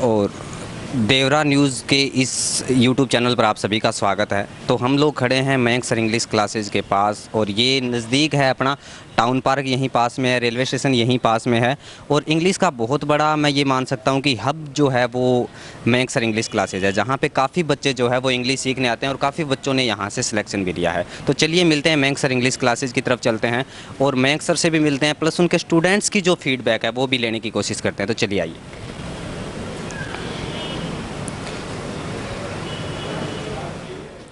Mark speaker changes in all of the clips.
Speaker 1: और देवरा न्यूज़ के इस यूट्यूब चैनल पर आप सभी का स्वागत है। तो हम लोग खड़े हैं मयंक सर इंग्लिश क्लासेस के पास और ये नज़दीक है अपना टाउन पार्क, यहीं पास में है, रेलवे स्टेशन यहीं पास में है और इंग्लिश का बहुत बड़ा मैं ये मान सकता हूँ कि हब जो है वो मयंक सर इंग्लिश क्लासेस है, जहाँ पे काफ़ी बच्चे जो है वो इंग्लिश सीखने आते हैं और काफ़ी बच्चों ने यहाँ से सिलेक्शन भी लिया है। तो चलिए मिलते हैं, मयंक सर इंग्लिश क्लासेस की तरफ चलते हैं और मयंक सर से भी मिलते हैं, प्लस उनके स्टूडेंट्स की जो फीडबैक है वो भी लेने की कोशिश करते हैं। तो चलिए आइए।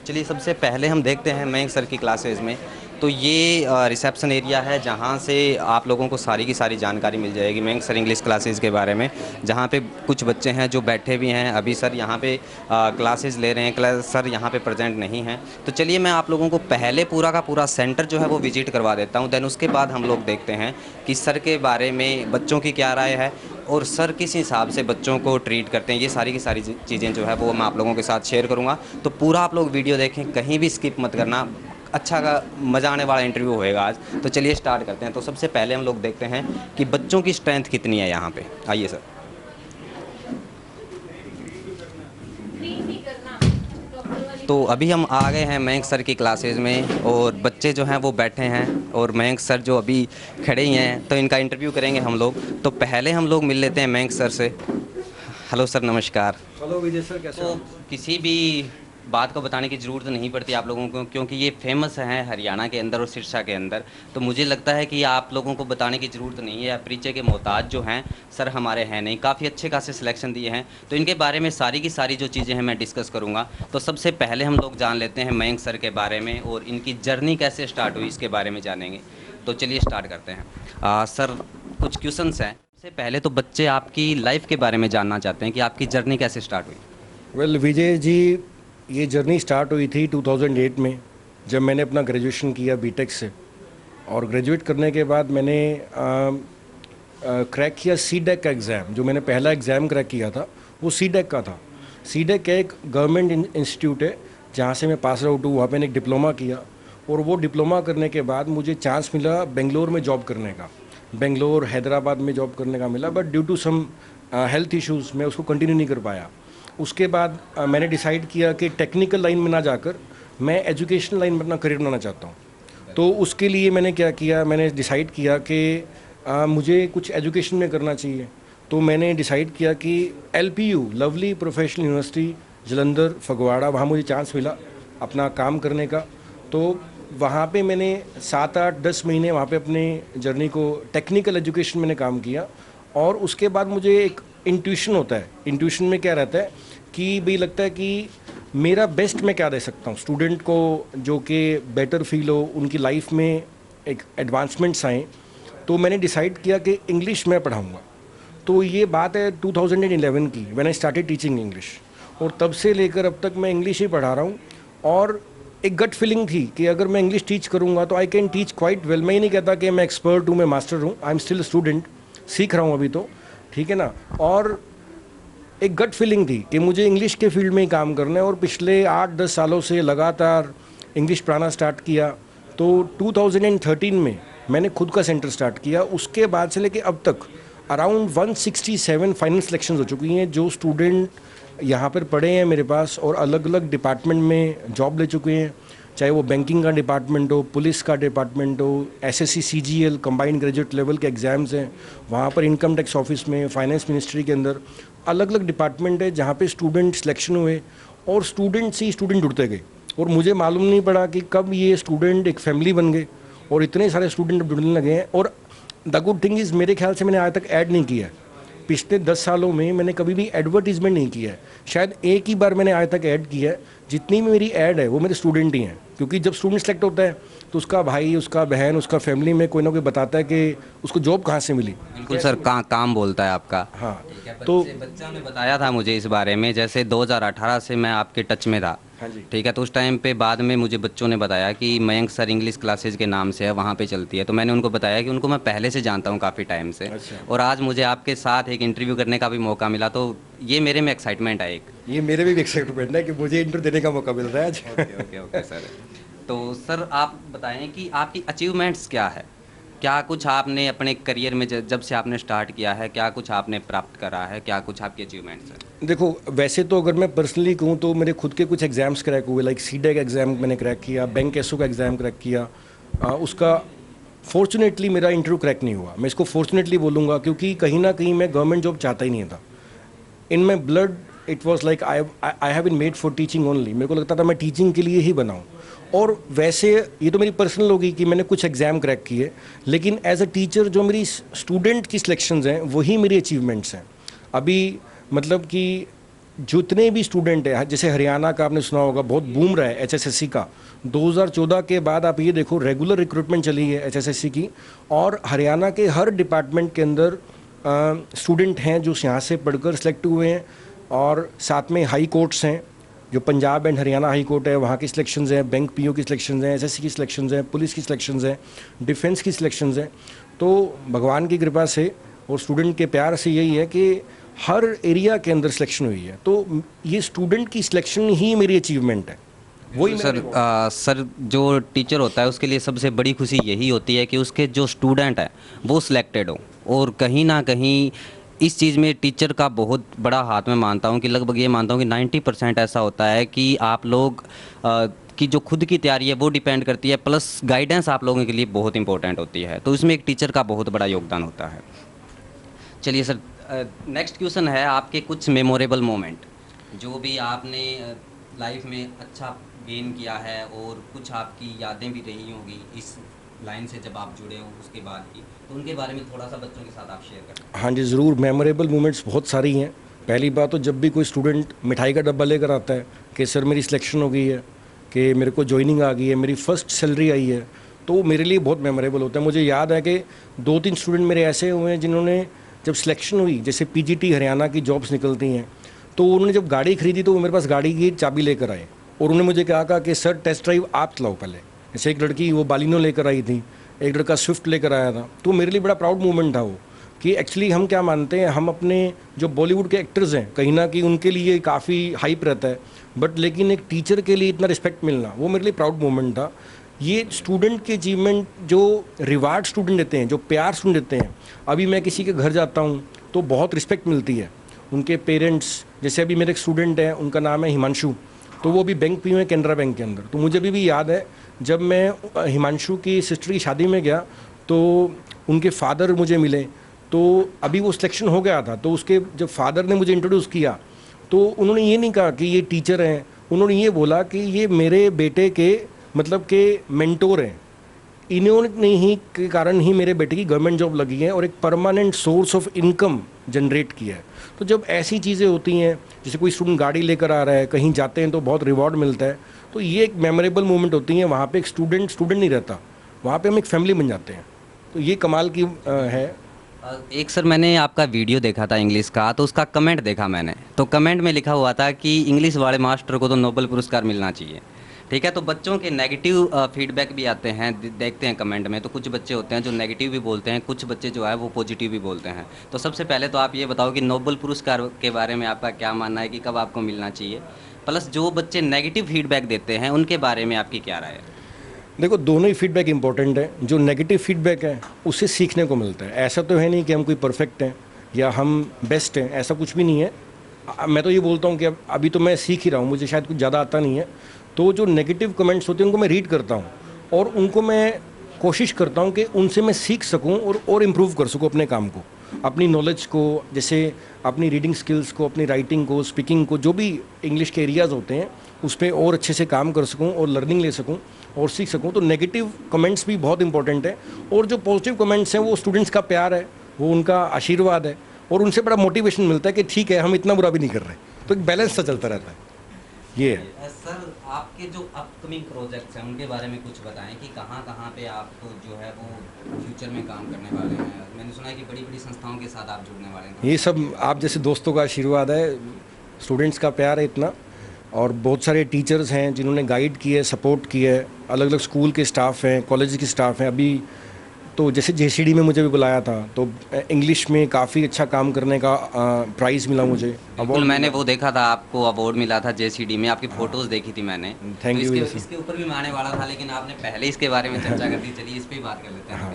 Speaker 1: चलिए सबसे पहले हम देखते हैं मयंक सर की क्लासेस में। तो ये रिसेप्शन एरिया है जहाँ से आप लोगों को सारी की सारी जानकारी मिल जाएगी मयंक सर इंग्लिश क्लासेस के बारे में, जहाँ पे कुछ बच्चे हैं जो बैठे भी हैं। अभी सर यहाँ पे क्लासेस ले रहे हैं, सर यहाँ पे प्रेजेंट नहीं हैं। तो चलिए मैं आप लोगों को पहले पूरा का पूरा सेंटर जो है वो विजिट करवा देता हूँ, देन उसके बाद हम लोग देखते हैं कि सर के बारे में बच्चों की क्या राय है और सर किस हिसाब से बच्चों को ट्रीट करते हैं। ये सारी की सारी चीज़ें जो है वो मैं आप लोगों के साथ शेयर करूँगा। तो पूरा आप लोग वीडियो देखें, कहीं भी स्किप मत करना। अच्छा का मज़ा आने वाला इंटरव्यू होएगा आज। तो चलिए स्टार्ट करते हैं। तो सबसे पहले हम लोग देखते हैं कि बच्चों की स्ट्रेंथ कितनी है यहाँ पे। आइए सर। तो अभी हम आ गए हैं मयंक सर की क्लासेस में और बच्चे जो हैं वो बैठे हैं और मयंक सर जो अभी खड़े ही हैं तो इनका इंटरव्यू करेंगे हम लोग। तो पहले हम लोग मिल लेते हैं मयंक सर से। हेलो सर, नमस्कार।
Speaker 2: हेलो विजय सर, कैसे हो?
Speaker 1: किसी भी बात को बताने की ज़रूरत नहीं पड़ती आप लोगों को, क्योंकि ये फेमस हैं हरियाणा के अंदर और सिरसा के अंदर। तो मुझे लगता है कि आप लोगों को बताने की ज़रूरत नहीं है। परिचय के मोहताज जो हैं सर हमारे हैं नहीं, काफ़ी अच्छे खासे सिलेक्शन दिए हैं। तो इनके बारे में सारी की सारी जो चीज़ें हैं मैं डिस्कस करूँगा। तो सबसे पहले हम लोग जान लेते हैं मयंक सर के बारे में और इनकी जर्नी कैसे स्टार्ट हुई इसके बारे में जानेंगे। तो चलिए स्टार्ट करते हैं। सर कुछ क्वेश्चंस हैं। सबसे पहले तो बच्चे आपकी लाइफ के बारे में जानना चाहते हैं कि आपकी जर्नी कैसे स्टार्ट हुई।
Speaker 2: वेल विजय जी, ये जर्नी स्टार्ट हुई थी 2008 में, जब मैंने अपना ग्रेजुएशन किया बीटेक से। और ग्रेजुएट करने के बाद मैंने क्रैक किया सीडेक का एग्ज़ाम। जो मैंने पहला एग्ज़ाम क्रैक किया था वो सीडेक का था। सीडेक एक गवर्नमेंट इंस्टीट्यूट है जहाँ से मैं पास आउट हूँ। वहाँ पे एक डिप्लोमा किया और वो डिप्लोमा करने के बाद मुझे चांस मिला बेंगलोर में जॉब करने का। बेंगलोर, हैदराबाद में जॉब करने का मिला, but due to some health issues मैं उसको कंटिन्यू नहीं कर पाया। उसके बाद मैंने डिसाइड किया कि टेक्निकल लाइन में ना जाकर मैं एजुकेशन लाइन में अपना करियर बनाना चाहता हूँ। तो उसके लिए मैंने क्या किया, मैंने डिसाइड किया कि मुझे कुछ एजुकेशन में करना चाहिए। तो मैंने डिसाइड किया कि LPU, lovely professional university Jalandhar Phagwara, वहाँ मुझे चांस मिला अपना काम करने का। तो वहाँ पे मैंने 7-8-10 महीने वहाँ पे अपने जर्नी को टेक्निकल एजुकेशन मैंने काम किया। और उसके बाद मुझे एक इंट्यूशन होता है। इंट्यूशन में क्या रहता है कि भाई लगता है कि मेरा बेस्ट मैं क्या दे सकता हूँ स्टूडेंट को, जो कि बेटर फील हो, उनकी लाइफ में एक एडवांसमेंट्स आएँ। तो मैंने डिसाइड किया कि इंग्लिश मैं पढ़ाऊँगा। तो ये बात है 2011 की, when I started teaching English. और तब से लेकर अब तक मैं इंग्लिश ही पढ़ा रहा हूँ। और एक गट फीलिंग थी कि अगर मैं इंग्लिश टीच करूँगा तो I can teach quite well. मैं ये नहीं कहता कि मैं एक्सपर्ट हूँ, मैं मास्टर हूँ, आई एम स्टिल स्टूडेंट, सीख रहा हूँ अभी तो, ठीक है ना। और एक गट फीलिंग थी कि मुझे इंग्लिश के फील्ड में ही काम करना है। और पिछले 8-10 सालों से लगातार इंग्लिश पढ़ाना स्टार्ट किया। तो 2013 में मैंने खुद का सेंटर स्टार्ट किया। उसके बाद से लेके अब तक अराउंड 167 फाइनल सिलेक्शंस हो चुकी हैं। जो स्टूडेंट यहाँ पर पढ़े हैं मेरे पास और अलग अलग डिपार्टमेंट में जॉब ले चुके हैं, चाहे वो बैंकिंग का डिपार्टमेंट हो, पुलिस का डिपार्टमेंट हो, SSC CGL combined graduate level के एग्ज़ाम्स हैं, वहाँ पर इनकम टैक्स ऑफिस में, फाइनेंस मिनिस्ट्री के अंदर अलग अलग डिपार्टमेंट है जहाँ पे स्टूडेंट सिलेक्शन हुए और स्टूडेंट से ही स्टूडेंट जुड़ते गए। और मुझे मालूम नहीं पड़ा कि कब ये स्टूडेंट एक फैमिली बन गए और इतने सारे स्टूडेंट जुड़ने लगे हैं। और द गुड थिंग इज़, मेरे ख्याल से मैंने आज तक ऐड नहीं किया है। पिछले 10 सालों में मैंने कभी भी एडवर्टीजमेंट नहीं किया है। शायद एक ही बार मैंने आज तक ऐड किया है। जितनी भी मेरी ऐड है वो मेरे स्टूडेंट ही हैं, क्योंकि जब स्टूडेंट सेलेक्ट होता है तो उसका भाई, उसका बहन, उसका फैमिली में कोई ना कोई बताता है कि उसको जॉब कहाँ से मिली।
Speaker 1: बिल्कुल सर, काम बोलता है आपका।
Speaker 2: हाँ,
Speaker 1: तो बच्चा ने बताया था मुझे इस बारे में, जैसे 2018 से मैं आपके टच में था।
Speaker 2: हाँ जी,
Speaker 1: ठीक है। तो उस टाइम पे बाद में मुझे बच्चों ने बताया कि मयंक सर इंग्लिश क्लासेस के नाम से है, वहाँ पे चलती है। तो मैंने उनको बताया कि उनको मैं पहले से जानता हूँ काफ़ी टाइम से।
Speaker 2: अच्छा।
Speaker 1: और आज मुझे आपके साथ एक इंटरव्यू करने का भी मौका मिला, तो ये मेरे में एक्साइटमेंट है एक।
Speaker 2: ये मेरे भी एक्साइटमेंट है कि मुझे इंटरव्यू देने का मौका मिल रहा है आज।
Speaker 1: Okay okay okay sir. तो सर आप बताएं कि आपकी अचीवमेंट्स क्या है। क्या कुछ आपने अपने करियर में जब से आपने स्टार्ट किया है, क्या कुछ आपने प्राप्त करा है, क्या कुछ आपके अचीवमेंट्स हैं?
Speaker 2: देखो, वैसे तो अगर मैं पर्सनली कहूँ तो मेरे खुद के कुछ एग्ज़ाम्स क्रैक हुए, लाइक सीडेक एग्ज़ाम मैंने क्रैक किया, बैंक एसओ का एग्ज़ाम क्रैक किया। उसका फॉर्चुनेटली मेरा इंटरव्यू क्रैक नहीं हुआ। मैं इसको फॉर्चुनेटली बोलूँगा, क्योंकि कहीं ना कहीं मैं गवर्नमेंट जॉब चाहता ही नहीं था। In my blood it was like I have been made for teaching only. मेरे को लगता था मैं टीचिंग के लिए ही बनाऊँ। और वैसे ये तो मेरी पर्सनल होगी कि मैंने कुछ एग्ज़ाम क्रैक किए, लेकिन एज अ टीचर जो मेरी स्टूडेंट की सिलेक्शंस हैं वही मेरी अचीवमेंट्स हैं अभी। मतलब कि जितने भी स्टूडेंट हैं, जैसे हरियाणा का आपने सुना होगा, बहुत बूम रहा है एचएसएससी का। 2014 के बाद आप ये देखो रेगुलर रिक्रूटमेंट चली है एचएसएससी की, और हरियाणा के हर डिपार्टमेंट के अंदर स्टूडेंट हैं जो यहाँ से पढ़कर सिलेक्ट हुए हैं। और साथ में हाई कोर्ट्स हैं, जो Punjab and Haryana high court है, वहाँ की सिलेक्शंस हैं, बैंक पीओ की सिलेक्शंस हैं, एसएससी की सिलेक्शंस हैं, पुलिस की सिलेक्शंस हैं, डिफेंस की सिलेक्शंस हैं। तो भगवान की कृपा से और स्टूडेंट के प्यार से यही है कि हर एरिया के अंदर सिलेक्शन हुई है। तो ये स्टूडेंट की सिलेक्शन ही मेरी अचीवमेंट है। वही
Speaker 1: सर जो टीचर होता है उसके लिए सबसे बड़ी खुशी यही होती है कि उसके जो स्टूडेंट है वो सिलेक्टेड हो। और कहीं ना कहीं इस चीज़ में टीचर का बहुत बड़ा हाथ मैं मानता हूँ कि लगभग ये मानता हूँ कि 90% ऐसा होता है कि आप लोग की जो खुद की तैयारी है वो डिपेंड करती है, प्लस गाइडेंस आप लोगों के लिए बहुत इंपॉर्टेंट होती है। तो इसमें एक टीचर का बहुत बड़ा योगदान होता है। चलिए सर, नेक्स्ट क्वेश्चन है आपके कुछ मेमोरेबल मोमेंट जो भी आपने लाइफ में अच्छा गेन किया है और कुछ आपकी यादें भी रही होंगी इस लाइन से जब आप जुड़े हो उसके बाद की, तो उनके बारे में थोड़ा सा बच्चों के साथ आप शेयर करें।
Speaker 2: हाँ जी, ज़रूर। मेमोरेबल मोमेंट्स बहुत सारी हैं। पहली बात तो जब भी कोई स्टूडेंट मिठाई का डब्बा लेकर आता है कि सर मेरी सिलेक्शन हो गई है, कि मेरे को ज्वाइनिंग आ गई है, मेरी फ़र्स्ट सैलरी आई है, तो वो मेरे लिए बहुत मेमोरेबल होता है। मुझे याद है कि 2-3 स्टूडेंट मेरे ऐसे हुए हैं जिन्होंने जब सिलेक्शन हुई, जैसे पीजीटी हरियाणा की जॉब्स निकलती हैं, तो उन्होंने जब गाड़ी खरीदी तो वो मेरे पास गाड़ी की चाबी लेकर आए और उन्होंने मुझे कहा कि सर टेस्ट ड्राइव आप चलाओ पहले। जैसे एक लड़की वो बालिनो लेकर आई थी, एक लड़का स्विफ्ट लेकर आया था। तो मेरे लिए बड़ा प्राउड मोमेंट था वो, कि एक्चुअली हम क्या मानते हैं, हम अपने जो बॉलीवुड के एक्टर्स हैं कहीं ना कहीं उनके लिए काफ़ी हाइप रहता है, बट लेकिन एक टीचर के लिए इतना रिस्पेक्ट मिलना वो मेरे लिए प्राउड मोमेंट था। ये स्टूडेंट के अचीवमेंट, जो रिवार्ड स्टूडेंट देते हैं, जो प्यार स्टूडेंट देते हैं। अभी मैं किसी के घर जाता हूँ तो बहुत रिस्पेक्ट मिलती है। उनके पेरेंट्स, जैसे अभी मेरे एक स्टूडेंट है, उनका नाम है हिमांशु, तो वो भी बैंक पीओ है कैनरा बैंक के अंदर। तो मुझे भी याद है जब मैं हिमांशु की सिस्टर की शादी में गया तो उनके फादर मुझे मिले। तो अभी वो सिलेक्शन हो गया था, तो उसके जब फादर ने मुझे इंट्रोड्यूस किया तो उन्होंने ये नहीं कहा कि ये टीचर हैं, उन्होंने ये बोला कि ये मेरे बेटे के मतलब के मेंटोर हैं। इन्होंने ही के कारण ही मेरे बेटे की गवर्नमेंट जॉब लगी है और एक permanent source of income generate किया है। तो जब ऐसी चीज़ें होती हैं, जैसे कोई स्टूडेंट गाड़ी लेकर आ रहा है, कहीं जाते हैं तो बहुत रिवॉर्ड मिलता है, तो ये एक मेमोरेबल मोमेंट होती है। वहाँ पे एक स्टूडेंट नहीं रहता, वहाँ पे हम एक फैमिली बन जाते हैं। तो ये कमाल की है।
Speaker 1: एक सर मैंने आपका वीडियो देखा था इंग्लिश का, तो उसका कमेंट देखा मैंने, तो कमेंट में लिखा हुआ था कि इंग्लिश वाले मास्टर को तो नोबेल पुरस्कार मिलना चाहिए। ठीक है, तो बच्चों के नेगेटिव फीडबैक भी आते हैं, देखते हैं कमेंट में, तो कुछ बच्चे होते हैं जो नेगेटिव भी बोलते हैं, कुछ बच्चे जो है वो पॉजिटिव भी बोलते हैं। तो सबसे पहले तो आप ये बताओ कि नोबेल पुरस्कार के बारे में आपका क्या मानना है कि कब आपको मिलना चाहिए, प्लस जो बच्चे नेगेटिव फीडबैक देते हैं उनके बारे में आपकी क्या राय है?
Speaker 2: देखो, दोनों ही फीडबैक इंपॉर्टेंट है। जो नेगेटिव फीडबैक है उससे सीखने को मिलता है। ऐसा तो है नहीं कि हम कोई परफेक्ट हैं या हम बेस्ट हैं, ऐसा कुछ भी नहीं है। मैं तो ये बोलता हूँ कि अभी तो मैं सीख ही रहा हूँ, मुझे शायद कुछ ज़्यादा आता नहीं है। तो जो नेगेटिव कमेंट्स होते हैं उनको मैं रीड करता हूँ और उनको मैं कोशिश करता हूँ कि उनसे मैं सीख सकूँ और इम्प्रूव कर सकूँ अपने काम को, अपनी नॉलेज को, जैसे अपनी रीडिंग स्किल्स को, अपनी राइटिंग को, स्पीकिंग को, जो भी इंग्लिश के एरियाज़ होते हैं उस पर और अच्छे से काम कर सकूँ और लर्निंग ले सकूँ और सीख सकूँ। तो नेगेटिव कमेंट्स भी बहुत इंपॉर्टेंट है और जो पॉजिटिव कमेंट्स हैं वो स्टूडेंट्स का प्यार है, वो उनका आशीर्वाद है और उनसे बड़ा मोटिवेशन मिलता है कि ठीक है, हम इतना बुरा भी नहीं कर रहे। तो एक बैलेंस सा चलता रहता है। ये है।
Speaker 1: सर, आपके जो अपकमिंग प्रोजेक्ट्स हैं उनके बारे में कुछ बताएं कि कहाँ पे आप तो जो है वो फ्यूचर में काम करने वाले हैं। मैंने सुना है कि बड़ी बड़ी संस्थाओं के साथ आप जुड़ने वाले हैं।
Speaker 2: ये सब आप जैसे दोस्तों का आशीर्वाद है, स्टूडेंट्स का प्यार है इतना, और बहुत सारे टीचर्स हैं जिन्होंने गाइड किया है, सपोर्ट किया है, अलग अलग स्कूल के स्टाफ हैं, कॉलेज के स्टाफ हैं। अभी तो जैसे जेसीडी में मुझे भी बुलाया था, तो इंग्लिश में काफ़ी अच्छा काम करने का प्राइज़ मिला मुझे,
Speaker 1: अवार्ड। मैंने वो देखा था, आपको अवार्ड मिला था जेसीडी में, आपकी फ़ोटोज़ देखी थी मैंने।
Speaker 2: Thank you.
Speaker 1: इसके ऊपर भी मैं आने वाला था लेकिन आपने पहले इसके बारे में चर्चा कर दी। चलिए इस पर ही बात कर लेते हैं।
Speaker 2: हाँ,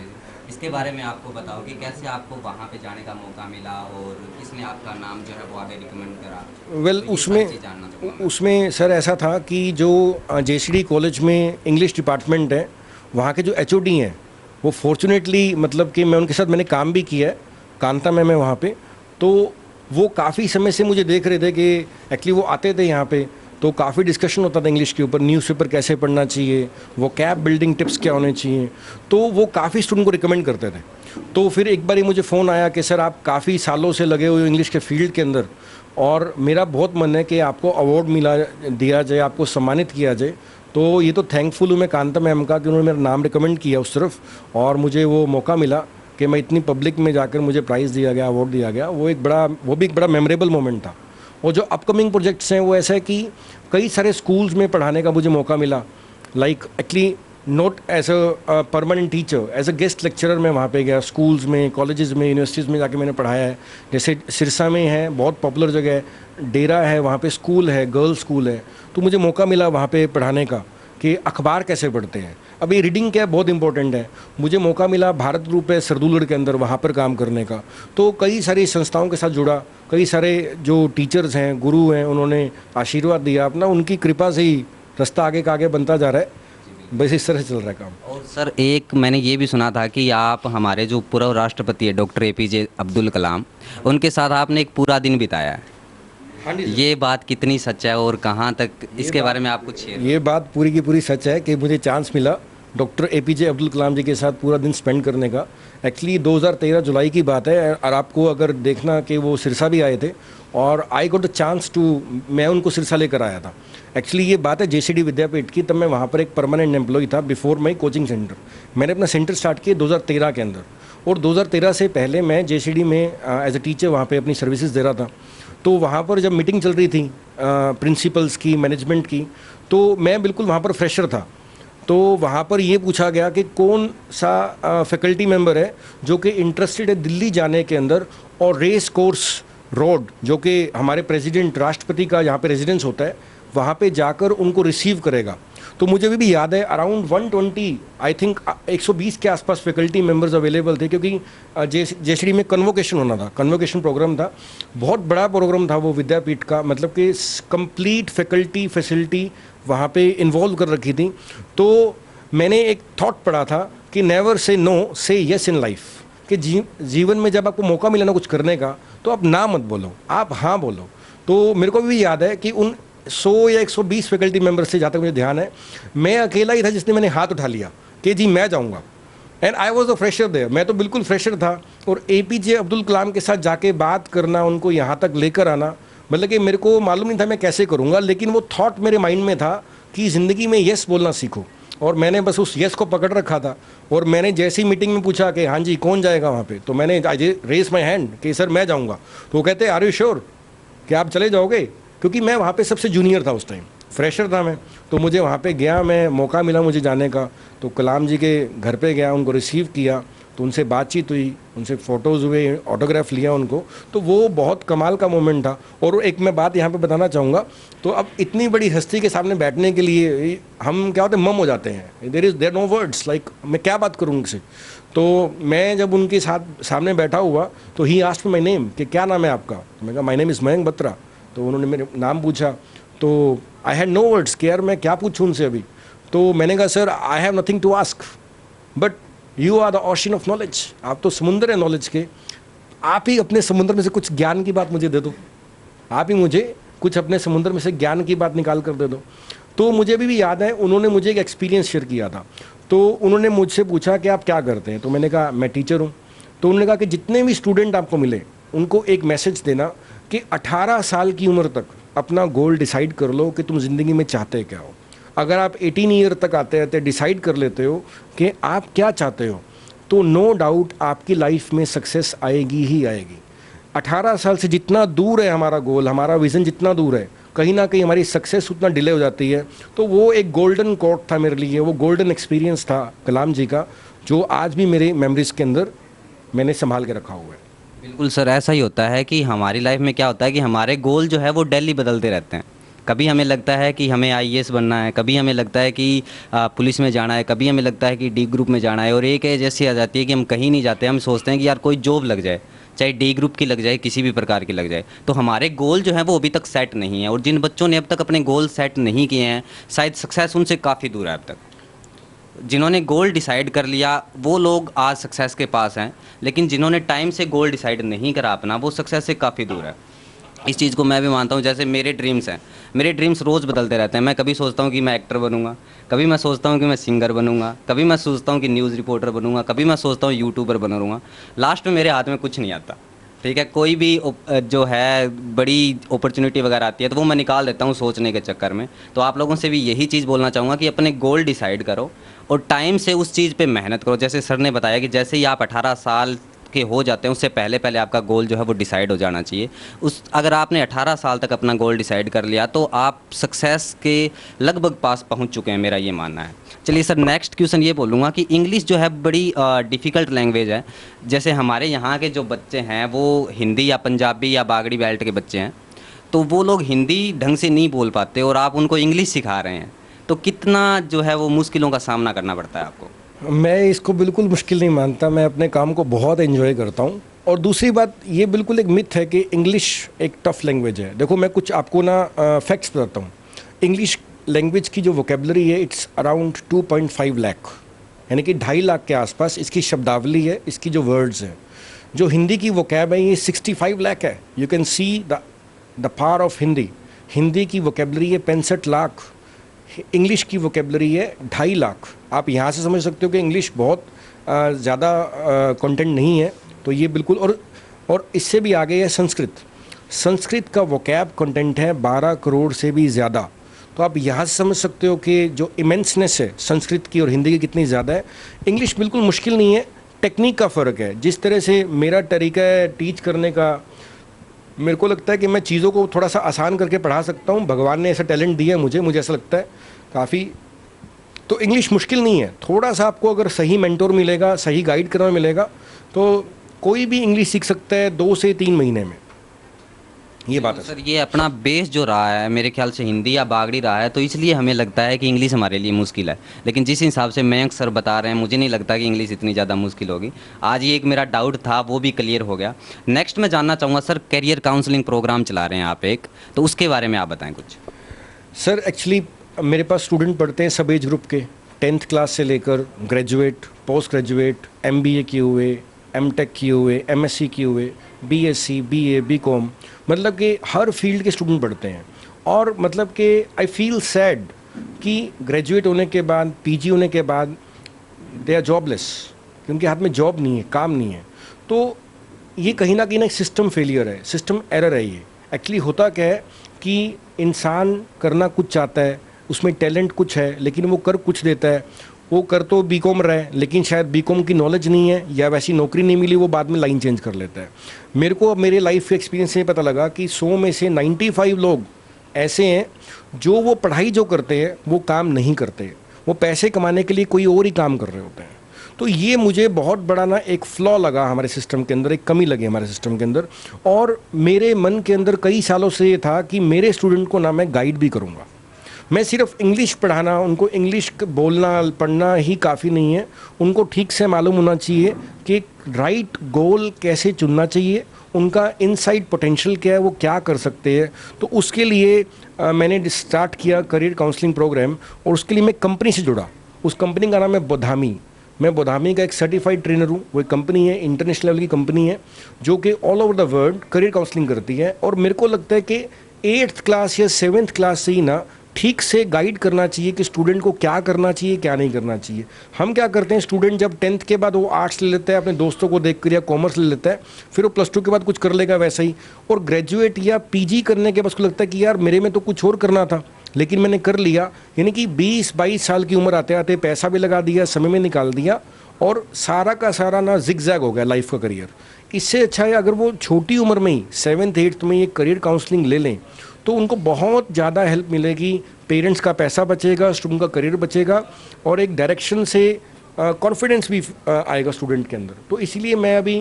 Speaker 1: इसके बारे में आपको बताओ कि कैसे आपको वहाँ पे जाने का मौका मिला और किसने आपका नाम जो है वो आगे रिकमेंड करा।
Speaker 2: वेल
Speaker 1: तो ये सारी चीज़ जानना चाहूँगा मैं।
Speaker 2: उसमें सर ऐसा था कि जो जेसीडी कॉलेज में इंग्लिश डिपार्टमेंट है, वहाँ के जो एचओडी हैं वो फॉर्चुनेटली, मतलब कि मैं उनके साथ मैंने काम भी किया है कांता में, मैं वहाँ पे, तो वो काफ़ी समय से मुझे देख रहे थे कि एक्चुअली वो आते थे यहाँ पे, तो काफ़ी डिस्कशन होता था इंग्लिश के ऊपर, न्यूज़पेपर कैसे पढ़ना चाहिए, वो कैप बिल्डिंग टिप्स क्या होने चाहिए, तो वो काफ़ी स्टूडेंट को रिकमेंड करते थे। तो फिर एक बार मुझे फ़ोन आया कि सर आप काफ़ी सालों से लगे हुए हो इंग्लिश के फील्ड के अंदर, और मेरा बहुत मन है कि आपको अवार्ड मिला दिया जाए, आपको सम्मानित किया जाए। तो ये तो थैंकफुल हूँ मैं कांता मैम का कि उन्होंने मेरा नाम रिकमेंड किया उस तरफ, और मुझे वो मौका मिला कि मैं इतनी पब्लिक में जाकर मुझे प्राइज़ दिया गया, अवार्ड दिया गया। वो भी एक बड़ा मेमोरेबल मोमेंट था। और जो अपकमिंग प्रोजेक्ट्स हैं वो ऐसा है कि कई सारे स्कूल्स में पढ़ाने का मुझे मौका मिला, like actually not as a permanent teacher, as a guest lecturer मैं वहाँ पे गया, स्कूल्स में, कॉलेजेस में, यूनिवर्सिटीज़ में जाके मैंने पढ़ाया है। जैसे सिरसा में है, बहुत पॉपुलर जगह है, डेरा है, वहाँ पे स्कूल है, गर्ल्स स्कूल है, तो मुझे मौका मिला वहाँ पे पढ़ाने का कि अखबार कैसे पढ़ते हैं। अब ये रीडिंग क्या है, बहुत इंपॉर्टेंट है। मुझे मौका मिला भारत ग्रुप है सरदूलगढ़ के अंदर, वहाँ पर काम करने का। तो कई सारी संस्थाओं के साथ जुड़ा, कई सारे जो टीचर्स हैं, गुरु हैं, उन्होंने आशीर्वाद दिया अपना, उनकी कृपा से ही रास्ता आगे का आगे बनता जा रहा है। बस इस तरह से चल रहा है काम।
Speaker 1: और सर एक मैंने ये भी सुना था कि आप हमारे जो पूर्व राष्ट्रपति है डॉक्टर एपीजे अब्दुल कलाम, उनके साथ आपने एक पूरा दिन बिताया है।
Speaker 2: हाँ जी,
Speaker 1: ये बात कितनी सच है और कहाँ तक, इसके बारे में आप कुछ शेयर।
Speaker 2: ये बात पूरी की पूरी सच है कि मुझे चांस मिला डॉक्टर एपीजे अब्दुल कलाम जी के साथ पूरा दिन स्पेंड करने का। एक्चुअली 2013 जुलाई की बात है, और आपको अगर देखना कि वो सिरसा भी आए थे, और I got the chance to, मैं उनको सिरसा लेकर आया था। एक्चुअली ये बात है जेसीडी विद्यापीठ की, तब मैं वहाँ पर एक परमानेंट एम्प्लॉय था बिफोर माई कोचिंग सेंटर। मैंने अपना सेंटर स्टार्ट किया 2013 के अंदर, और 2013 से पहले मैं जेसीडी में एज अ टीचर वहाँ पे अपनी सर्विसेज दे रहा था। तो वहाँ पर जब मीटिंग चल रही थी प्रिंसिपल्स की, मैनेजमेंट की, तो मैं बिल्कुल वहाँ पर फ्रेशर था। तो वहाँ पर ये पूछा गया कि कौन सा फैकल्टी मेंबर है जो कि इंटरेस्टेड है दिल्ली जाने के अंदर, और रेस कोर्स रोड, जो कि हमारे प्रेसिडेंट राष्ट्रपति का यहाँ पे रेजिडेंस होता है, वहाँ पे जाकर उनको रिसीव करेगा। तो मुझे अभी भी याद है अराउंड 120, आई थिंक 120 के आसपास फैकल्टी मेंबर्स अवेलेबल थे, क्योंकि जेसीडी में कन्वोकेशन होना था, कन्वोकेशन प्रोग्राम था, बहुत बड़ा प्रोग्राम था वो विद्यापीठ का, मतलब कि कंप्लीट फैकल्टी फैसिलिटी वहाँ पे इन्वॉल्व कर रखी थी। तो मैंने एक थॉट पढ़ा था कि नेवर से नो, से यस इन लाइफ, कि जीवन में जब आपको मौका मिला ना कुछ करने का, तो आप ना मत बोलो, आप हाँ बोलो। तो मेरे को भी याद है कि उन 100 या 120 फैकल्टी मेंबर से, जहाँ तक मुझे ध्यान है, मैं अकेला ही था जिसने मैंने हाथ उठा लिया कि जी मैं जाऊँगा। And I was a fresher there, मैं तो बिल्कुल फ्रेशर था। और एपीजे अब्दुल कलाम के साथ जाके बात करना, उनको यहाँ तक लेकर आना, मतलब कि मेरे को मालूम नहीं था मैं कैसे करूँगा, लेकिन वो थॉट मेरे माइंड में था कि ज़िंदगी में येस बोलना सीखो। और मैंने बस उस येस को पकड़ रखा था। और मैंने जैसी मीटिंग में पूछा कि हाँ जी कौन जाएगा वहाँ पे, तो मैंने रेस माई हैंड कि सर मैं जाऊँगा। तो वो कहते आर यू श्योर कि आप चले जाओगे, क्योंकि मैं वहाँ पे सबसे जूनियर था उस टाइम, फ्रेशर था मैं। तो मुझे वहाँ पे गया, मैं मौका मिला मुझे जाने का, तो कलाम जी के घर पे गया, उनको रिसीव किया, तो उनसे बातचीत हुई, उनसे फ़ोटोज़ हुए, ऑटोग्राफ लिया उनको। तो वो बहुत कमाल का मोमेंट था। और एक मैं बात यहाँ पे बताना चाहूँगा, तो अब इतनी बड़ी हस्ती के सामने बैठने के लिए हम क्या होते हैं, मम हो जाते हैं, देयर नो वर्ड्स, लाइक मैं क्या बात करूँ उनसे। तो मैं जब उनके साथ सामने बैठा हुआ, तो ही आस्क्ड माय नेम कि क्या नाम है आपका। मैं कहा my name is Mayank Batra. तो उन्होंने मेरे नाम पूछा, तो आई हैड नो वर्ड्स कि यार मैं क्या पूछूं उनसे अभी। तो मैंने कहा sir I have nothing to ask, but you are the ocean of knowledge, आप तो समुंदर है नॉलेज के, आप ही अपने समुद्र में से कुछ ज्ञान की बात मुझे दे दो, आप ही मुझे कुछ अपने समुद्र में से ज्ञान की बात निकाल कर दे दो। तो मुझे अभी भी याद है, उन्होंने मुझे एक एक्सपीरियंस शेयर किया था। तो उन्होंने मुझसे पूछा कि आप क्या करते हैं, तो मैंने कहा मैं टीचर हूँ। तो उन्होंने कहा कि जितने भी स्टूडेंट आपको मिले उनको एक मैसेज देना कि 18 साल की उम्र तक अपना गोल डिसाइड कर लो कि तुम ज़िंदगी में चाहते क्या हो। अगर आप 18 ईयर तक आते आते डिसाइड कर लेते हो कि आप क्या चाहते हो, तो नो डाउट आपकी लाइफ में सक्सेस आएगी ही आएगी। 18 साल से जितना दूर है हमारा गोल, हमारा विज़न जितना दूर है, कहीं ना कहीं हमारी सक्सेस उतना डिले हो जाती है। तो वो एक गोल्डन कोट था मेरे लिए, वो गोल्डन एक्सपीरियंस था कलाम जी का, जो आज भी मेरे मेमोरीज के अंदर मैंने संभाल के रखा हुआ है।
Speaker 1: बिल्कुल सर, ऐसा ही होता है कि हमारी लाइफ में क्या होता है कि हमारे गोल जो है वो डेली बदलते रहते हैं। कभी हमें लगता है कि हमें आईएएस बनना है, कभी हमें लगता है कि पुलिस में जाना है, कभी हमें लगता है कि डी ग्रुप में जाना है, और एक एज ऐसी आ जाती है कि हम कहीं नहीं जाते, हम सोचते हैं कि यार कोई जॉब लग जाए, चाहे डी ग्रुप की लग जाए, किसी भी प्रकार की लग जाए। तो हमारे गोल जो है वो अभी तक सेट नहीं है, और जिन बच्चों ने अब तक अपने गोल सेट नहीं किए हैं, शायद सक्सेस उनसे काफ़ी दूर है अब तक। जिन्होंने गोल डिसाइड कर लिया वो लोग आज सक्सेस के पास हैं, लेकिन जिन्होंने टाइम से गोल डिसाइड नहीं करा अपना, वो सक्सेस से काफ़ी दूर है। इस चीज़ को मैं भी मानता हूँ। जैसे मेरे ड्रीम्स हैं, मेरे ड्रीम्स रोज़ बदलते रहते हैं। मैं कभी सोचता हूँ कि मैं एक्टर बनूंगा, कभी मैं सोचता हूँ कि मैं सिंगर बनूंगा, कभी मैं सोचता हूँ कि न्यूज़ रिपोर्टर बनूंगा, कभी मैं सोचता हूँ यूट्यूबर बनूंगा। लास्ट में मेरे हाथ में कुछ नहीं आता, ठीक है। कोई भी जो है बड़ी अपॉर्चुनिटी वगैरह आती है तो वो मैं निकाल देता हूँ सोचने के चक्कर में। तो आप लोगों से भी यही चीज़ बोलना चाहूँगा कि अपने गोल डिसाइड करो और टाइम से उस चीज़ पे मेहनत करो। जैसे सर ने बताया कि जैसे ही आप 18 साल के हो जाते हैं उससे पहले पहले आपका गोल जो है वो डिसाइड हो जाना चाहिए। उस अगर आपने 18 साल तक अपना गोल डिसाइड कर लिया तो आप सक्सेस के लगभग पास पहुंच चुके हैं, मेरा ये मानना है। चलिए सर, नेक्स्ट क्वेश्चन ये बोलूँगा कि इंग्लिश जो है बड़ी डिफ़िकल्ट लैंग्वेज है। जैसे हमारे यहाँ के जो बच्चे हैं वो हिंदी या पंजाबी या बागड़ी बेल्ट के बच्चे हैं, तो वो लोग हिंदी ढंग से नहीं बोल पाते और आप उनको इंग्लिश सिखा रहे हैं, तो कितना जो है वो मुश्किलों का सामना करना पड़ता है आपको?
Speaker 2: मैं इसको बिल्कुल मुश्किल नहीं मानता, मैं अपने काम को बहुत एंजॉय करता हूँ। और दूसरी बात, ये बिल्कुल एक मिथ है कि इंग्लिश एक टफ़ लैंग्वेज है। देखो मैं कुछ आपको ना फैक्ट्स बताता हूँ। इंग्लिश लैंग्वेज की जो वोकेबलरी है इट्स अराउंड 2.5 लाख, यानी कि 2.5 लाख के आसपास इसकी शब्दावली है, इसकी जो वर्ड्स हैं। जो हिंदी की वोकैब है ये 65 लाख है। You can see the power of Hindi. Hindi की वोकेबलरी है 65 लाख, इंग्लिश की वोकेबलरी है 2.5 लाख। आप यहाँ से समझ सकते हो कि इंग्लिश बहुत ज़्यादा कंटेंट नहीं है। तो ये बिल्कुल, और इससे भी आगे है संस्कृत। संस्कृत का वोकैब कंटेंट है 12 करोड़ से भी ज़्यादा। तो आप यहाँ से समझ सकते हो कि जो इमेंसनेस है संस्कृत की और हिंदी की कितनी ज़्यादा है। इंग्लिश बिल्कुल मुश्किल नहीं है, टेक्निक का फ़र्क है। जिस तरह से मेरा तरीका है टीच करने का, मेरे को लगता है कि मैं चीज़ों को थोड़ा सा आसान करके पढ़ा सकता हूँ। भगवान ने ऐसा टैलेंट दिया है मुझे ऐसा लगता है काफ़ी। तो इंग्लिश मुश्किल नहीं है, थोड़ा सा आपको अगर सही मेंटोर मिलेगा, सही गाइड करना मिलेगा, तो कोई भी इंग्लिश सीख सकता है 2 से 3 महीने में। ये बात है
Speaker 1: सर। ये अपना बेस जो रहा है मेरे ख्याल से हिंदी या बागड़ी रहा है, तो इसलिए हमें लगता है कि इंग्लिश हमारे लिए मुश्किल है। लेकिन जिस हिसाब से मयंक सर बता रहे हैं, मुझे नहीं लगता कि इंग्लिश इतनी ज़्यादा मुश्किल होगी। आज ये एक मेरा डाउट था वो भी क्लियर हो गया। नेक्स्ट मैं जानना चाहूँगा सर, करियर काउंसलिंग प्रोग्राम चला रहे हैं आप एक, तो उसके बारे में आप बताएं कुछ।
Speaker 2: सर एक्चुअली मेरे पास स्टूडेंट पढ़ते हैं सब एज ग्रुप के, 10th क्लास से लेकर ग्रेजुएट, पोस्ट ग्रेजुएट, MBA किए हुए, MTech किए हुए, MSc किए हुए, BSc, BA, BCom, मतलब कि हर फील्ड के स्टूडेंट पढ़ते हैं। और मतलब कि आई फील सैड कि ग्रेजुएट होने के बाद, PG होने के बाद दे आर जॉबलेस, क्योंकि हाथ में जॉब नहीं है, काम नहीं है। तो ये कहीं ना कहीं एक सिस्टम फेलियर है, सिस्टम एरर है। ये एक्चुअली होता क्या है कि इंसान करना कुछ चाहता है, उसमें टैलेंट कुछ है, लेकिन वो कर कुछ देता है। वो कर तो BCom रहा है, लेकिन शायद BCom की नॉलेज नहीं है या वैसी नौकरी नहीं मिली, वो बाद में लाइन चेंज कर लेता है। मेरे को अब मेरे लाइफ के एक्सपीरियंस से पता लगा कि 100 में से 95 लोग ऐसे हैं जो वो पढ़ाई जो करते हैं वो काम नहीं करते, वो पैसे कमाने के लिए कोई और ही काम कर रहे होते हैं। तो ये मुझे बहुत बड़ा ना एक फ्लॉ लगा हमारे सिस्टम के अंदर, एक कमी लगी हमारे सिस्टम के अंदर। और मेरे मन के अंदर कई सालों से ये था कि मेरे स्टूडेंट को ना मैं गाइड भी करूँगा। मैं सिर्फ इंग्लिश पढ़ाना, उनको इंग्लिश बोलना पढ़ना ही काफ़ी नहीं है, उनको ठीक से मालूम होना चाहिए कि राइट गोल कैसे चुनना चाहिए, उनका इनसाइड पोटेंशियल क्या है, वो क्या कर सकते हैं। तो उसके लिए मैंने स्टार्ट किया करियर काउंसलिंग प्रोग्राम, और उसके लिए मैं कंपनी से जुड़ा। उस कंपनी का नाम है बोधामी। मैं बोधामी का एक सर्टिफाइड ट्रेनर हूँ। वो एक कंपनी है, इंटरनेशनल लेवल की कंपनी है, जो कि all over the world career counselling करती है। और मेरे को लगता है कि 8th क्लास या 7th क्लास से ही ना ठीक से गाइड करना चाहिए कि स्टूडेंट को क्या करना चाहिए, क्या नहीं करना चाहिए। हम क्या करते हैं, स्टूडेंट जब 10th के बाद वो आर्ट्स ले लेता है अपने दोस्तों को देखकर, या कॉमर्स ले लेता है, फिर वो +2 के बाद कुछ कर लेगा वैसा ही, और ग्रेजुएट या PG करने के बाद उसको लगता है कि यार मेरे में तो कुछ और करना था, लेकिन मैंने कर लिया। यानी कि 20-22 साल की उम्र आते आते पैसा भी लगा दिया, समय में निकाल दिया, और सारा का सारा ना जिगजैग हो गया लाइफ का करियर। इससे अच्छा है अगर वो छोटी उम्र में ही 7th 8th में ये करियर काउंसलिंग ले लें, तो उनको बहुत ज़्यादा हेल्प मिलेगी। पेरेंट्स का पैसा बचेगा, स्टूडेंट का करियर बचेगा, और एक डायरेक्शन से कॉन्फिडेंस भी आएगा स्टूडेंट के अंदर। तो इसीलिए मैं अभी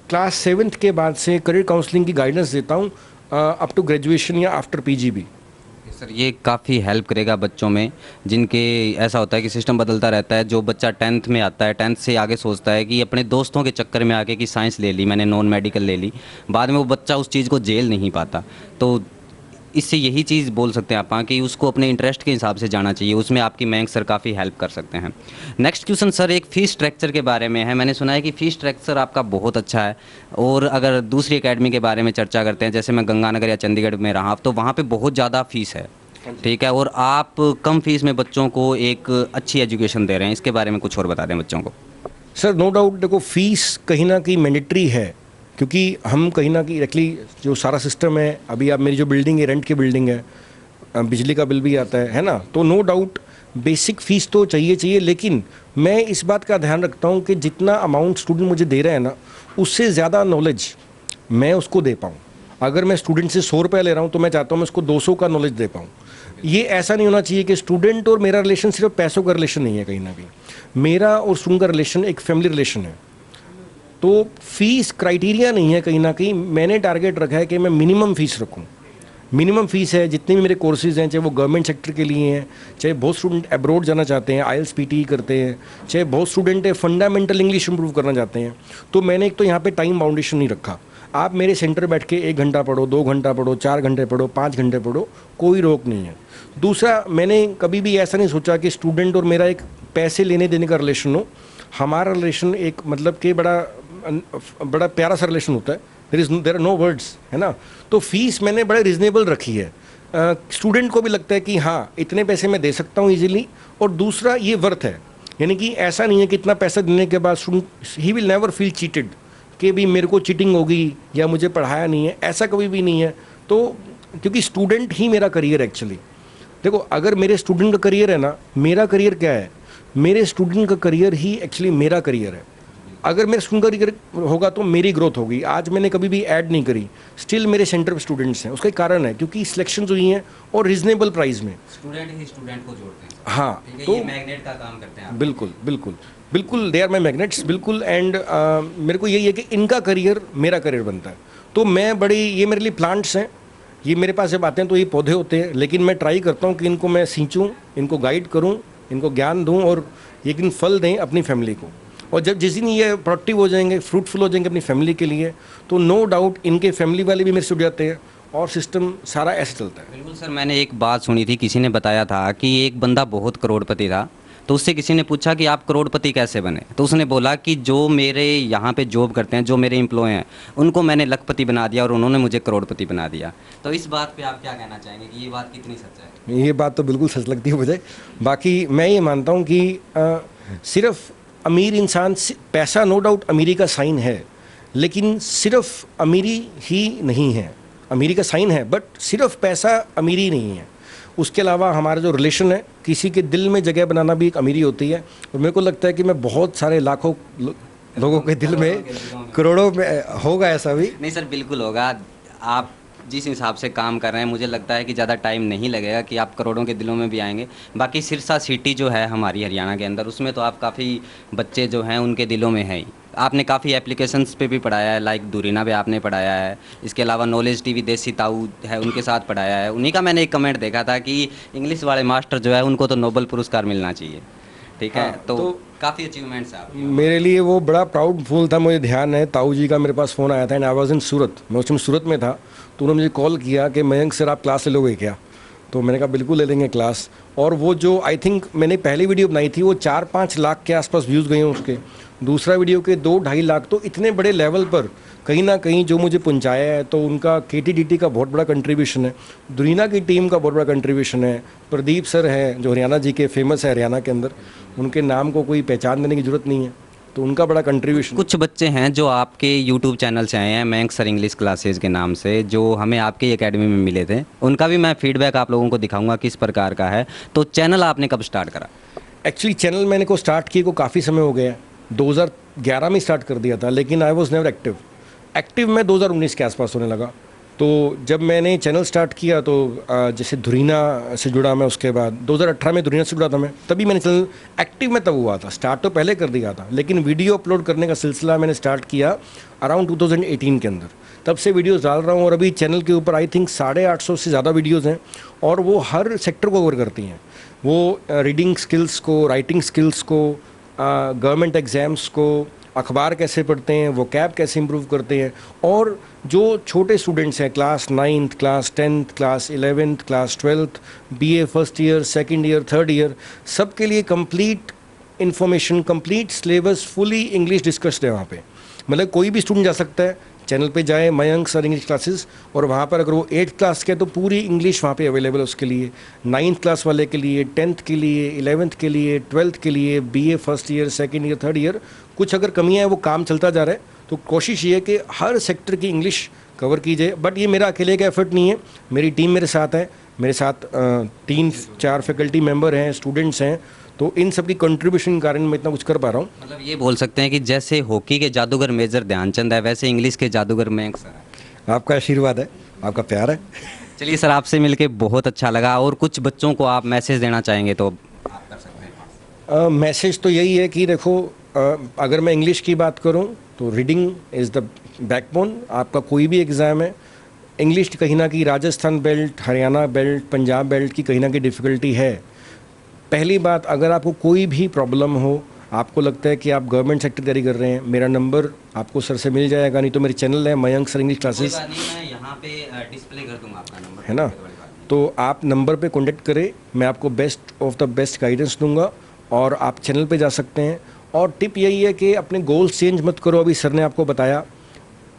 Speaker 2: क्लास 7th के बाद से करियर काउंसलिंग की गाइडेंस देता हूँ, अप टू ग्रेजुएशन या आफ्टर PG भी।
Speaker 1: सर ये काफ़ी हेल्प करेगा बच्चों में, जिनके ऐसा होता है कि सिस्टम बदलता रहता है। जो बच्चा 10th में आता है, 10th से आगे सोचता है कि अपने दोस्तों के चक्कर में आके कि साइंस ले ली मैंने, नॉन मेडिकल ले ली, बाद में वो बच्चा उस चीज़ को झेल नहीं पाता। तो इससे यही चीज़ बोल सकते हैं आप कि उसको अपने इंटरेस्ट के हिसाब से जाना चाहिए, उसमें आपकी मयंक सर काफ़ी हेल्प कर सकते हैं। नेक्स्ट क्वेश्चन सर एक फ़ीस स्ट्रक्चर के बारे में है। मैंने सुना है कि फ़ीस स्ट्रक्चर आपका बहुत अच्छा है, और अगर दूसरी एकेडमी के बारे में चर्चा करते हैं, जैसे मैं गंगानगर या चंडीगढ़ में रहा तो वहाँ पे बहुत ज़्यादा फ़ीस है, ठीक है, और आप कम फीस में बच्चों को एक अच्छी एजुकेशन दे रहे हैं, इसके बारे में कुछ और बता दें बच्चों को।
Speaker 2: सर नो डाउट, देखो फीस कहीं ना कहीं मैंडेटरी है, क्योंकि हम कहीं ना कहीं एक्चुअली जो सारा सिस्टम है, अभी आप मेरी जो बिल्डिंग है रेंट की बिल्डिंग है, बिजली का बिल भी आता है ना, तो नो डाउट बेसिक फ़ीस तो चाहिए, लेकिन मैं इस बात का ध्यान रखता हूँ कि जितना अमाउंट स्टूडेंट मुझे दे रहे हैं ना, उससे ज़्यादा नॉलेज मैं उसको दे पाऊँ। अगर मैं स्टूडेंट से 100 रुपये ले रहा हूँ तो मैं चाहता हूँ मैं उसको 200 का नॉलेज दे पाऊँ। ये ऐसा नहीं होना चाहिए कि स्टूडेंट और मेरा रिलेशन सिर्फ पैसों का रिलेशन नहीं है, कहीं ना कहीं मेरा और स्टूडेंट का रिलेशन एक फैमिली रिलेशन है। तो फीस क्राइटेरिया नहीं है, कहीं ना कहीं मैंने टारगेट रखा है कि मैं मिनिमम फ़ीस रखूं। मिनिमम फ़ीस है, जितने भी मेरे कोर्सेज़ हैं, चाहे वो गवर्नमेंट सेक्टर के लिए हैं, चाहे बहुत स्टूडेंट अब्रॉड जाना चाहते हैं, IELTS PTE करते हैं, चाहे बहुत स्टूडेंट है फंडामेंटल इंग्लिश इंप्रूव करना चाहते हैं, तो मैंने एक तो यहाँ पे टाइम बाउंडेशन नहीं रखा। आप मेरे सेंटर बैठ के 1 घंटा पढ़ो, 2 घंटा पढ़ो, 4 घंटे पढ़ो, 5 घंटे पढ़ो, कोई रोक नहीं है। दूसरा, मैंने कभी भी ऐसा नहीं सोचा कि स्टूडेंट और मेरा एक पैसे लेने देने का रिलेशन हो। हमारा रिलेशन एक मतलब कि बड़ा प्यारा सा रिलेशन होता है, देर आर नो वर्ड्स, है ना। तो फीस मैंने बड़े रिजनेबल रखी है, स्टूडेंट को भी लगता है कि हाँ इतने पैसे मैं दे सकता हूँ इजीली, और दूसरा ये वर्थ है, यानी कि ऐसा नहीं है कि इतना पैसा देने के बाद student he will never feel cheated कि भी मेरे को चीटिंग होगी या मुझे पढ़ाया नहीं है, ऐसा कभी भी नहीं है। तो क्योंकि स्टूडेंट ही मेरा करियर है एक्चुअली। देखो, अगर मेरे स्टूडेंट का करियर है ना, मेरा करियर क्या है, मेरे स्टूडेंट का करियर ही एक्चुअली मेरा करियर है। अगर मेरा स्टूडेंट का करियर होगा तो मेरी ग्रोथ होगी। आज मैंने कभी भी ऐड नहीं करी, स्टिल मेरे सेंटर पे स्टूडेंट्स हैं, उसका एक कारण है क्योंकि सिलेक्शन हुई हैं और रिजनेबल प्राइस में।
Speaker 1: स्टूडेंट ही स्टूडेंट को जोड़ते हैं।
Speaker 2: हाँ,
Speaker 1: तो ये मैग्नेट का काम करते हैं आप।
Speaker 2: बिल्कुल बिल्कुल बिल्कुल, दे आर माई मैग्नेट्स, बिल्कुल। एंड मेरे को यही है कि इनका करियर मेरा करियर बनता है। तो मैं बड़ी, ये मेरे लिए प्लांट्स हैं, ये मेरे पास जब आते हैं तो ये पौधे होते हैं, लेकिन मैं ट्राई करता हूँ कि इनको मैं सींचूँ, इनको गाइड करूँ, इनको ज्ञान दूँ, और एक दिन फल दें अपनी फैमिली को। और जब जिस दिन ये प्रोडक्टिव हो जाएंगे, फ्रूटफुल हो जाएंगे अपनी फैमिली के लिए, तो नो डाउट इनके फैमिली वाले भी मेरे से जुड़ जाते हैं, और सिस्टम सारा ऐसे चलता है।
Speaker 1: बिल्कुल सर, मैंने एक बात सुनी थी, किसी ने बताया था कि एक बंदा बहुत करोड़पति था, तो उससे किसी ने पूछा कि आप करोड़पति कैसे बने, तो उसने बोला कि जो मेरे यहाँ पे जॉब करते हैं, जो मेरे एम्प्लॉय हैं, उनको मैंने लखपति बना दिया और उन्होंने मुझे करोड़पति बना दिया। तो इस बात पे आप क्या कहना चाहेंगे कि ये बात कितनी सच है?
Speaker 2: ये बात तो बिल्कुल सच लगती है मुझे। बाकी मैं ये मानता हूँ कि सिर्फ अमीर इंसान, पैसा नो डाउट अमीरी का साइन है, लेकिन सिर्फ अमीरी ही नहीं है, अमीरी का साइन है, बट सिर्फ पैसा अमीरी नहीं है। उसके अलावा हमारा जो रिलेशन है, किसी के दिल में जगह बनाना भी एक अमीरी होती है। और मेरे को लगता है कि मैं बहुत सारे लाखों लोगों के दिल में, करोड़ों में होगा, ऐसा भी
Speaker 1: नहीं सर, बिल्कुल होगा। आप जिस हिसाब से काम कर रहे हैं, मुझे लगता है कि ज़्यादा टाइम नहीं लगेगा कि आप करोड़ों के दिलों में भी आएंगे। बाकी सिरसा सिटी जो है हमारी हरियाणा के अंदर, उसमें तो आप काफ़ी बच्चे जो हैं उनके दिलों में है ही। आपने काफ़ी एप्लीकेशंस पे भी पढ़ाया है, लाइक दूरीना पे आपने पढ़ाया है, इसके अलावा नॉलेज टीवी देसी ताऊ है, उनके साथ पढ़ाया है। उन्हीं का मैंने एक कमेंट देखा था कि इंग्लिश वाले मास्टर जो है उनको तो नोबेल पुरस्कार मिलना चाहिए, ठीक है।
Speaker 2: हाँ,
Speaker 1: तो काफ़ी अचीवमेंट्स हैं आपके।
Speaker 2: मेरे लिए वो बड़ा प्राउड फूल था। मुझे ध्यान है ताऊ जी का मेरे पास फ़ोन आया था, एंड आई वाज इन सूरत, मैं उस टाइम सूरत में था, तो उन्होंने मुझे कॉल किया कि मयंक सर आप क्लास ले लोगे क्या। तो मैंने कहा बिल्कुल ले लेंगे क्लास। और वो जो आई थिंक मैंने पहली वीडियो बनाई थी, वो 4-5 लाख के आसपास व्यूज़ गए हैं उसके। दूसरा वीडियो के 2-2.5 लाख। तो इतने बड़े लेवल पर कहीं ना कहीं जो मुझे पहुंचाया है, तो उनका KTDT का बहुत बड़ा कंट्रीब्यूशन है, दुरीना की टीम का बहुत बड़ा कंट्रीब्यूशन है, प्रदीप सर हैं जो हरियाणा जी के फेमस है हरियाणा के अंदर, उनके नाम को कोई पहचान देने की ज़रूरत नहीं है, तो उनका बड़ा कंट्रीब्यूशन।
Speaker 1: कुछ बच्चे हैं जो आपके यूट्यूब चैनल से आए हैं, मयंक सर इंग्लिश क्लासेज के नाम से, जो हमें आपके एकेडमी में मिले थे, उनका भी मैं फीडबैक आप लोगों को दिखाऊंगा किस प्रकार का है। तो चैनल आपने कब स्टार्ट करा?
Speaker 2: एक्चुअली चैनल मैंने को स्टार्ट किए को काफ़ी समय हो गया है, 2011 में स्टार्ट कर दिया था, लेकिन आई वॉज नेवर एक्टिव। मैं 2019 के आसपास होने लगा। तो जब मैंने चैनल स्टार्ट किया तो जैसे धुरीना से जुड़ा मैं, उसके बाद 2018 में धुरीना से जुड़ा था मैं, तभी मैंने चैनल एक्टिव में तब हुआ था। स्टार्ट तो पहले कर दिया था, लेकिन वीडियो अपलोड करने का सिलसिला मैंने स्टार्ट किया अराउंड 2018 के अंदर। तब से वीडियोस डाल रहा हूँ और अभी चैनल के ऊपर आई थिंक 850 से ज़्यादा वीडियोज़ हैं और वो हर सेक्टर को कवर करती हैं। वो रीडिंग स्किल्स को, राइटिंग स्किल्स को, गवर्नमेंट एग्ज़ाम्स को, अखबार कैसे पढ़ते हैं, वो कैब कैसे इम्प्रूव करते हैं, और जो छोटे स्टूडेंट्स हैं class 9th, class 10th, class 11th, class 12th, BA first year, second year, third year, सब के लिए complete information, complete syllabus, fully English discussed है वहाँ पे। मतलब कोई भी स्टूडेंट जा सकता है, चैनल पे जाए मयंक सर इंग्लिश क्लासेस, और वहाँ पर अगर वो 8th क्लास के है तो पूरी इंग्लिश वहाँ पे अवेलेबल है उसके लिए, 9th क्लास वाले के लिए, 10th के लिए, 11th के लिए, 12th के लिए, BA first year, second year, third year. कुछ अगर कमियाँ हैं वो काम चलता जा रहा है, तो कोशिश ये है कि हर सेक्टर की इंग्लिश कवर की जाए। बट ये मेरा अकेले का एफर्ट नहीं है, मेरी टीम मेरे साथ है, मेरे साथ 3-4 फैकल्टी मेंबर हैं, स्टूडेंट्स हैं, तो इन सब की कंट्रीब्यूशन के कारण मैं इतना कुछ कर पा रहा हूँ।
Speaker 1: मतलब ये बोल सकते हैं कि जैसे हॉकी के जादूगर मेजर ध्यानचंद है, वैसे इंग्लिश के जादूगर मयंक सर है।
Speaker 2: आपका आशीर्वाद है, आपका प्यार है।
Speaker 1: चलिए सर, आपसे मिलके बहुत अच्छा लगा, और कुछ बच्चों को आप मैसेज देना चाहेंगे तो आप कर सकते हैं।
Speaker 2: मैसेज तो यही है कि देखो, अगर मैं इंग्लिश की बात करूं तो रीडिंग इज़ द बैकबोन। आपका कोई भी एग्ज़ाम है, इंग्लिश कहीं ना कहीं Rajasthan belt, Haryana belt, Punjab belt की कहीं ना कहीं डिफ़िकल्टी है। पहली बात, अगर आपको कोई भी प्रॉब्लम हो, आपको लगता है कि आप गवर्नमेंट सेक्टर तैयारी कर रहे हैं, मेरा नंबर आपको सर से मिल जाएगा, नहीं तो मेरे चैनल है मयंक सर इंग्लिश क्लासेस,
Speaker 1: मैं यहाँ पे डिस्प्ले कर दूंगा आपका नंबर,
Speaker 2: है ना। तो आप नंबर पे कांटेक्ट करें, मैं आपको best of the best guidance दूंगा, और आप चैनल पे जा सकते हैं। और टिप यही है कि अपने गोल्स चेंज मत करो। अभी सर ने आपको बताया,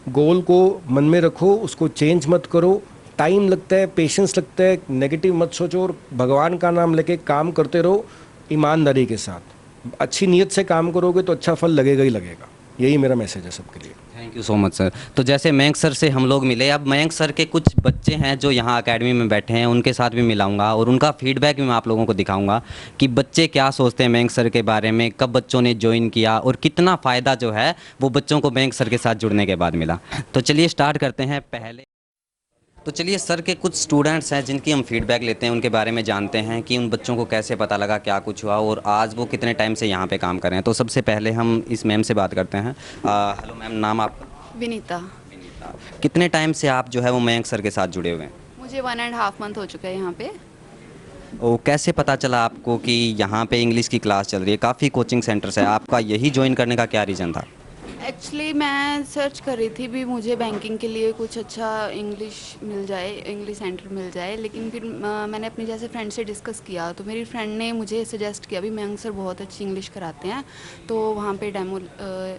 Speaker 2: गोल को मन में रखो, उसको चेंज मत करो। टाइम लगता है, पेशेंस लगता है, नेगेटिव मत सोचो, और भगवान का नाम लेके काम करते रहो ईमानदारी के साथ। अच्छी नीयत से काम करोगे तो अच्छा फल लगेगा ही लगेगा। यही मेरा मैसेज है सबके लिए।
Speaker 1: Thank you so much sir. तो जैसे मयंक सर से हम लोग मिले, अब मयंक सर के कुछ बच्चे हैं जो यहाँ एकेडमी में बैठे हैं, उनके साथ भी मिलाऊंगा और उनका फीडबैक भी मैं आप लोगों को दिखाऊंगा कि बच्चे क्या सोचते हैं मयंक सर के बारे में, कब बच्चों ने ज्वाइन किया और कितना फ़ायदा जो है वो बच्चों को मयंक सर के साथ जुड़ने के बाद मिला। तो चलिए स्टार्ट करते हैं। तो चलिए सर के कुछ स्टूडेंट्स हैं जिनकी हम फीडबैक लेते हैं, उनके बारे में जानते हैं कि उन बच्चों को कैसे पता लगा, क्या कुछ हुआ, और आज वो कितने टाइम से यहाँ पे काम कर रहे हैं। तो सबसे पहले हम इस मैम से बात करते हैं। हेलो मैम, नाम आपका?
Speaker 3: विनीता।
Speaker 1: विनीता, कितने टाइम से आप जो है वो मयंक सर के साथ जुड़े हुए हैं?
Speaker 3: मुझे 1.5 मंथ हो चुका है यहाँ पे।
Speaker 1: ओ, कैसे पता चला आपको कि यहाँ पे इंग्लिश की क्लास चल रही है? काफ़ी कोचिंग सेंटर्स है, आपका यही ज्वाइन करने का क्या रीज़न था?
Speaker 3: एक्चुअली मैं सर्च कर रही थी भी मुझे बैंकिंग के लिए कुछ अच्छा इंग्लिश मिल जाए, इंग्लिश सेंटर मिल जाए, लेकिन फिर मैंने अपने जैसे फ्रेंड से डिस्कस किया तो मेरी फ्रेंड ने मुझे सजेस्ट किया भी मयंक सर बहुत अच्छी इंग्लिश कराते हैं, तो वहाँ पे डेमो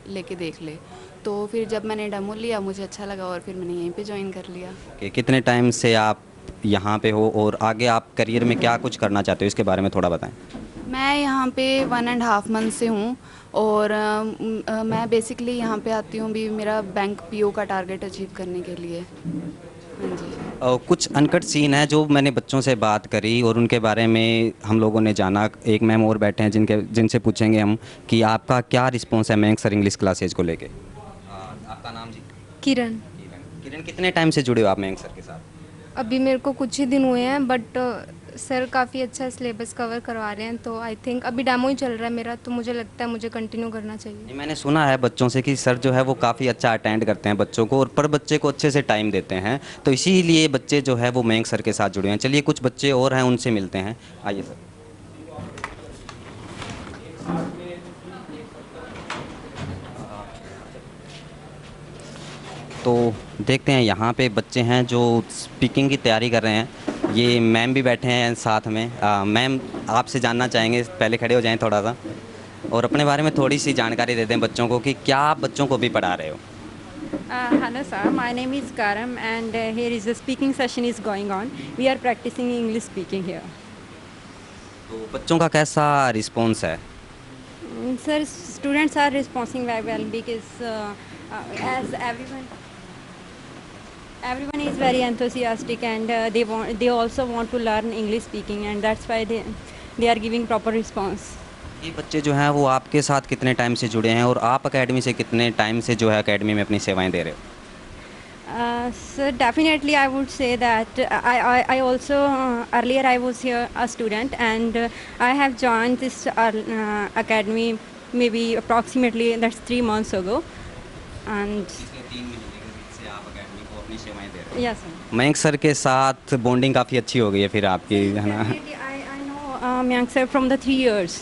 Speaker 3: लेके देख ले। तो फिर जब मैंने डेमो लिया मुझे अच्छा लगा और फिर मैंने यहीं पे ज्वाइन कर लिया।
Speaker 1: कि कितने टाइम से आप यहाँ पे हो और आगे आप करियर में क्या कुछ करना चाहते हो, इसके बारे में थोड़ा बताएं।
Speaker 3: मैं यहाँ पे 1.5 मंथ से हूँ और मैं बेसिकली यहाँ पे आती हूँ भी मेरा बैंक पीओ का टारगेट अचीव करने के लिए। हाँ जी।
Speaker 1: कुछ अनकट सीन है जो मैंने बच्चों से बात करी और उनके बारे में हम लोगों ने जाना। एक मैम और बैठे हैं जिनसे पूछेंगे हम कि आपका क्या रिस्पॉन्स है मयंक सर इंग्लिश क्लासेज को लेके। आपका नाम जी?
Speaker 4: किरण।
Speaker 1: किरण, कितने टाइम से जुड़े हो आप मयंक सर के साथ?
Speaker 4: अभी मेरे को कुछ ही दिन हुए हैं, बट सर काफ़ी अच्छा सिलेबस कवर करवा रहे हैं, तो आई थिंक अभी डेमो ही चल रहा है मेरा, तो मुझे लगता है मुझे कंटिन्यू करना चाहिए।
Speaker 1: मैंने सुना है बच्चों से कि सर जो है वो काफ़ी अच्छा अटेंड करते हैं बच्चों को और पर बच्चे को अच्छे से टाइम देते हैं, तो इसीलिए बच्चे जो है वो मयंक सर के साथ जुड़े हैं। चलिए कुछ बच्चे और हैं, उनसे मिलते हैं। आइए सर। तो देखते हैं, यहाँ पे बच्चे हैं जो स्पीकिंग की तैयारी कर रहे हैं। ये मैम भी बैठे हैं साथ में। मैम, आपसे जानना चाहेंगे, पहले खड़े हो जाएं थोड़ा सा और अपने बारे में थोड़ी सी जानकारी दे दें बच्चों को कि क्या आप बच्चों को भी पढ़ा रहे हो।
Speaker 5: Hello sir, my name is Karam and here is a speaking session is going on. We are practicing English speaking here.
Speaker 1: तो बच्चों का कैसा रिस्पॉन्स है?
Speaker 5: Sir, students are responding very well because as everyone is very enthusiastic and they also want to learn English speaking and that's why they are giving proper response.
Speaker 1: ये बच्चे जो हैं वो आपके साथ कितने टाइम से जुड़े हैं और आप एकेडमी से कितने टाइम से जो है एकेडमी में अपनी सेवाएं दे रहे हो?
Speaker 5: So definitely I would say that I also earlier I was here a student, and I have joined this academy maybe approximately that's 3 months ago, and yes sir.
Speaker 1: Mayank sir के साथ बॉन्डिंग काफ़ी अच्छी हो गई है फिर आपकी, है ना?
Speaker 5: Definitely I know Mayank sir from the 3 years,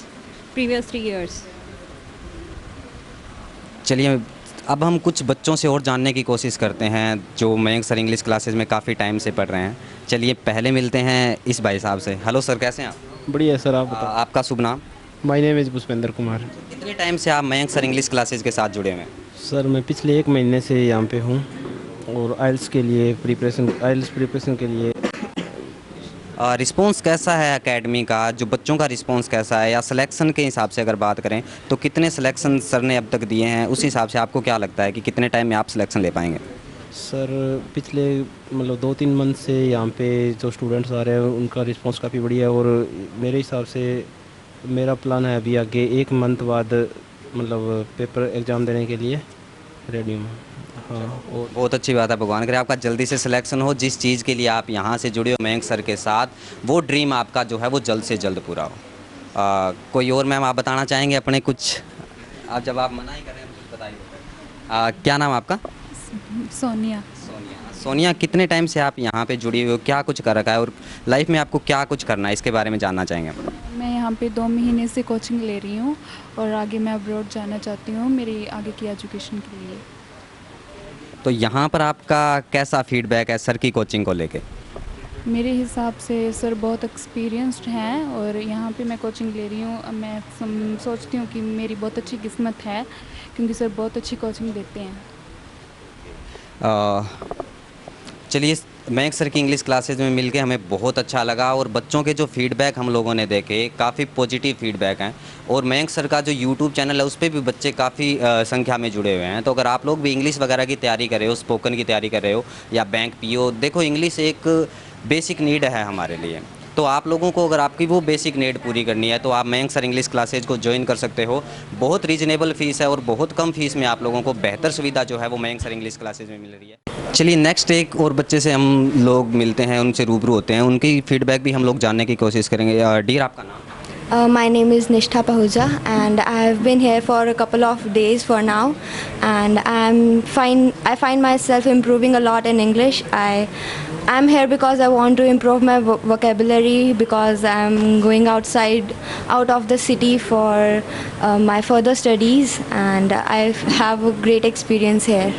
Speaker 5: previous 3 years.
Speaker 1: चलिए अब हम कुछ बच्चों से और जानने की कोशिश करते हैं जो मयंक सर इंग्लिश क्लासेस में काफ़ी टाइम से पढ़ रहे हैं। चलिए पहले मिलते हैं इस भाई साहब से। हेलो सर, कैसे हैं आप?
Speaker 6: बढ़िया सर, आप बताओ।
Speaker 1: आपका शुभ नाम?
Speaker 6: My name is Pushpendra Kumar.
Speaker 1: कितने टाइम से आप मयंक सर इंग्लिश क्लासेस के साथ जुड़े हुए हैं?
Speaker 6: सर मैं पिछले 1 महीने से यहाँ पे हूँ और आइल्स के लिए प्रिपरेशन के लिए।
Speaker 1: रिस्पांस कैसा है एकेडमी का? जो बच्चों का रिस्पांस कैसा है, या सिलेक्शन के हिसाब से अगर बात करें तो कितने सिलेक्शन सर ने अब तक दिए हैं, उस हिसाब से आपको क्या लगता है कि कितने टाइम में आप सिलेक्शन ले पाएंगे?
Speaker 6: सर पिछले मतलब 2-3 मंथ से यहाँ पे जो स्टूडेंट्स आ रहे हैं उनका रिस्पांस काफ़ी बढ़िया है, और मेरे हिसाब से मेरा प्लान है अभी आगे 1 मंथ बाद मतलब पेपर एग्ज़ाम देने के लिए रेडी हूँ। हाँ, और
Speaker 1: बहुत अच्छी बात है, भगवान करे आपका जल्दी से सिलेक्शन हो। जिस चीज़ के लिए आप यहाँ से जुड़े हो मयंक सर के साथ, वो ड्रीम आपका जो है वो जल्द से जल्द पूरा हो। कोई और मैम आप बताना चाहेंगे अपने कुछ? आप जब आप मना ही कर रहे हैं तो कुछ बताइए। क्या नाम आपका?
Speaker 7: सोनिया।
Speaker 1: सोनिया, कितने टाइम से आप यहाँ पे जुड़ी हुई हो, क्या कुछ कर रखा है और लाइफ में आपको क्या कुछ करना है, इसके बारे में जानना चाहेंगे हम।
Speaker 7: मैं यहाँ पे 2 महीने से कोचिंग ले रही हूँ और आगे मैं अब्रॉड जाना चाहती हूँ मेरी आगे की एजुकेशन के लिए।
Speaker 1: तो यहाँ पर आपका कैसा फीडबैक है सर की कोचिंग को लेके?
Speaker 7: मेरे हिसाब से सर बहुत एक्सपीरियंस्ड हैं और यहाँ पे मैं कोचिंग ले रही हूँ। मैं सोचती हूँ कि मेरी बहुत अच्छी किस्मत है क्योंकि सर बहुत अच्छी कोचिंग देते हैं।
Speaker 1: चलिए मयंक सर की इंग्लिश क्लासेज में मिलके हमें बहुत अच्छा लगा, और बच्चों के जो फीडबैक हम लोगों ने देखे काफ़ी पॉजिटिव फीडबैक हैं, और मयंक सर का जो यूट्यूब चैनल है उस पर भी बच्चे काफ़ी संख्या में जुड़े हुए हैं। तो अगर आप लोग भी इंग्लिश वगैरह की तैयारी कर रहे हो, स्पोकन की तैयारी कर रहे हो या बैंक पीओ, देखो इंग्लिश एक बेसिक नीड है हमारे लिए। तो आप लोगों को अगर आपकी वो बेसिक नीड पूरी करनी है तो आप मयंक सर इंग्लिश क्लासेज को ज्वाइन कर सकते हो। बहुत रीजनेबल फ़ीस है और बहुत कम फीस में आप लोगों को बेहतर सुविधा जो है वो मयंक सर इंग्लिश क्लासेज में मिल रही है। चलिए नेक्स्ट एक और बच्चे से हम लोग मिलते हैं, उनसे रूबरू होते हैं, उनकी फीडबैक भी हम लोग जानने की कोशिश करेंगे। डियर, आपका नाम?
Speaker 8: My name is Nishtha Pahuja and I have been here for a couple of days for now, and I find myself improving a lot in English. I'm here because I want to improve my vocabulary because I'm going out of the city for my further studies, and I have a great experience here.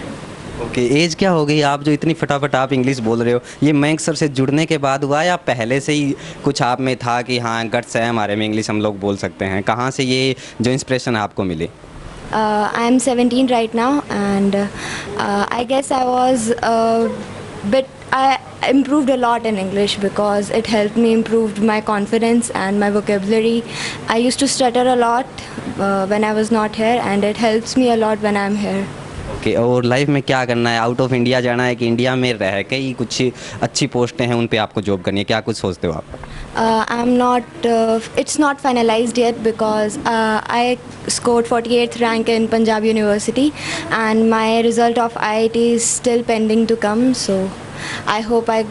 Speaker 1: Okay, age क्या हो गई आप जो इतनी फटाफट आप English बोल रहे हो? ये मयंक सर से जुड़ने के बाद हुआ या पहले से ही कुछ आप में था कि हाँ गट्स है हमारे में, इंग्लिश हम लोग बोल सकते हैं? कहाँ से ये जो इंस्पिरेशन आपको मिली?
Speaker 8: I am 17 right now, and I guess I improved a lot in English because it helped me improve my confidence and my vocabulary. I used to stutter a lot when I was not here, and it helps me a lot when I'm here.
Speaker 1: Okay, और life में क्या करना है? Out of India जाना है कि India में रह के ही कुछ अच्छी पोस्टें हैं उन पे आपको जॉब करनी है, क्या कुछ सोचते हो आप?
Speaker 8: It's not finalized yet because I scored 48th rank in Punjab University, and my result of IIT is still pending to come. So I hope I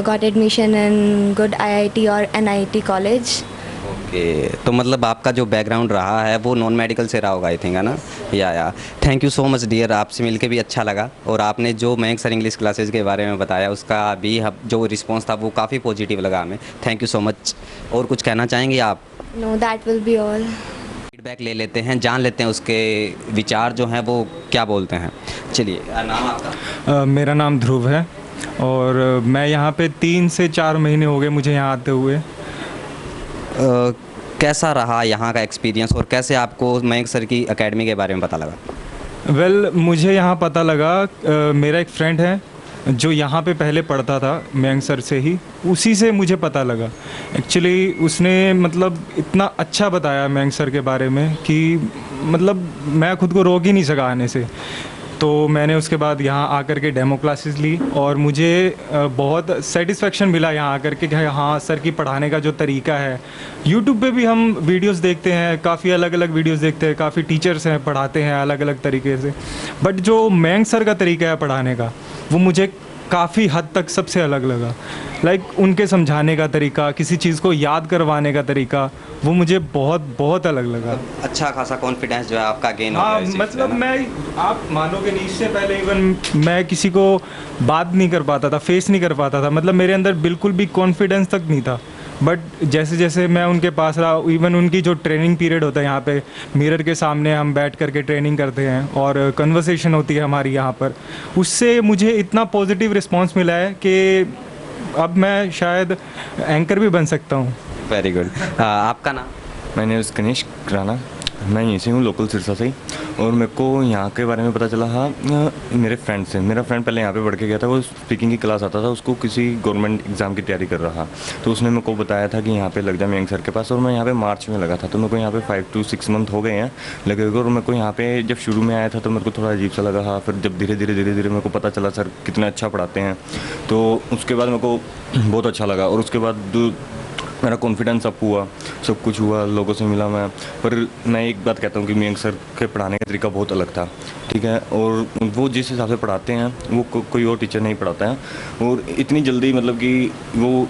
Speaker 8: got admission in good IIT or NIT college.
Speaker 1: Okay, तो मतलब आपका जो background रहा है वो non medical से रहा होगा आई थिंक, है ना? या thank you so much dear, आपसे मिलके भी अच्छा लगा, और आपने जो मयंक सर इंग्लिश क्लासेस के बारे में बताया उसका भी जो रिस्पांस था वो काफ़ी पॉजिटिव लगा हमें। Thank you so much. और कुछ कहना चाहेंगे आप?
Speaker 8: No, that will be all.
Speaker 1: Feedback ले लेते हैं, जान लेते हैं उसके विचार जो हैं वो क्या बोलते हैं। चलिए, नाम आपका?
Speaker 9: मेरा नाम ध्रुव है और मैं यहाँ पे 3 से 4 महीने हो गए मुझे यहाँ आते हुए।
Speaker 1: कैसा रहा यहाँ का एक्सपीरियंस और कैसे आपको मयंक सर की एकेडमी के बारे में पता लगा?
Speaker 9: वेल मुझे यहाँ पता लगा, मेरा एक फ्रेंड है जो यहाँ पे पहले पढ़ता था मयंक सर से ही, उसी से मुझे पता लगा। एक्चुअली उसने मतलब इतना अच्छा बताया मयंक सर के बारे में कि मतलब मैं खुद को रोक ही नहीं सका आने से। तो मैंने उसके बाद यहाँ आकर के डेमो क्लासेस ली और मुझे बहुत सेटिस्फेक्शन मिला यहाँ आकर के कि हाँ सर की पढ़ाने का जो तरीका है। यूट्यूब पे भी हम वीडियोस देखते हैं, काफ़ी अलग अलग वीडियोस देखते हैं, काफ़ी टीचर्स हैं पढ़ाते हैं अलग अलग तरीके से, बट जो मयंक सर का तरीका है पढ़ाने का वो मुझे काफ़ी हद तक सबसे अलग लगा। लाइक उनके समझाने का तरीका, किसी चीज़ को याद करवाने का तरीका, वो मुझे बहुत बहुत अलग लगा।
Speaker 1: अच्छा खासा कॉन्फिडेंस जो है आपका गेन हो
Speaker 9: हाँ,
Speaker 1: गया इस चीज़
Speaker 9: मतलब
Speaker 1: में ना?
Speaker 9: मैं, आप मानोगे नहीं, इससे पहले इवन मैं किसी को बात नहीं कर पाता था, फेस नहीं कर पाता था, मतलब मेरे अंदर बिल्कुल भी कॉन्फिडेंस तक नहीं था। बट जैसे जैसे मैं उनके पास रहा, इवन उनकी जो ट्रेनिंग पीरियड होता है यहाँ पे, मिरर के सामने हम बैठ करके ट्रेनिंग करते हैं और कन्वर्सेशन होती है हमारी यहाँ पर, उससे मुझे इतना पॉजिटिव रिस्पांस मिला है कि अब मैं शायद एंकर भी बन सकता हूँ।
Speaker 1: Very good. आपका नाम?
Speaker 10: मैंने कनिष्क राणा, मैं यहीं से हूँ, लोकल सिरसा से ही। और मेरे को यहाँ के बारे में पता चला था मेरे फ्रेंड से। मेरा फ्रेंड पहले यहाँ पे पढ़ के गया था, वो स्पीकिंग की क्लास आता था, उसको किसी गवर्नमेंट एग्ज़ाम की तैयारी कर रहा था, तो उसने मेरे को बताया था कि यहाँ पे लग जा मयंक सर के पास। और मैं यहाँ पे मार्च में लगा था, तो मेरे को यहाँ पे 5 to 6 मंथ हो गए हैं लगे हुए। और मेरे को यहाँ पे जब शुरू में आया था तो मेरे को थोड़ा अजीब सा लगा था, फिर जब धीरे धीरे मेरे को पता चला सर कितना अच्छा पढ़ाते हैं, तो उसके बाद मेरे को बहुत अच्छा लगा। और उसके बाद मेरा कॉन्फिडेंस अप हुआ, सब कुछ हुआ, लोगों से मिला मैं। पर मैं एक बात कहता हूँ कि मयंक सर के पढ़ाने का तरीका बहुत अलग था, ठीक है, और वो जिस हिसाब से पढ़ाते हैं वो कोई और टीचर नहीं पढ़ाता है। और इतनी जल्दी मतलब कि वो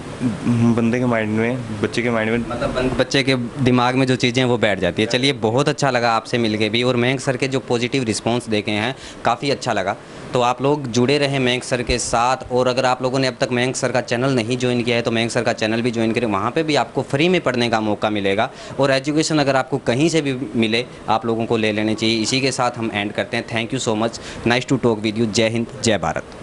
Speaker 10: बंदे के माइंड में, बच्चे के माइंड में,
Speaker 1: मतलब बच्चे के दिमाग में जो चीज़ें वो बैठ जाती है। चलिए, बहुत अच्छा लगा आपसे मिल के भी, और मयंक सर के जो पॉजिटिव रिस्पॉन्स देखे हैं काफ़ी अच्छा लगा। तो आप लोग जुड़े रहें मयंक सर के साथ, और अगर आप लोगों ने अब तक मयंक सर का चैनल नहीं ज्वाइन किया है तो मयंक सर का चैनल भी ज्वाइन करें, वहाँ पे भी आपको फ्री में पढ़ने का मौका मिलेगा। और एजुकेशन अगर आपको कहीं से भी मिले आप लोगों को ले लेनी चाहिए। इसी के साथ हम एंड करते हैं। Thank you so much, nice to talk with you. जय हिंद, जय भारत।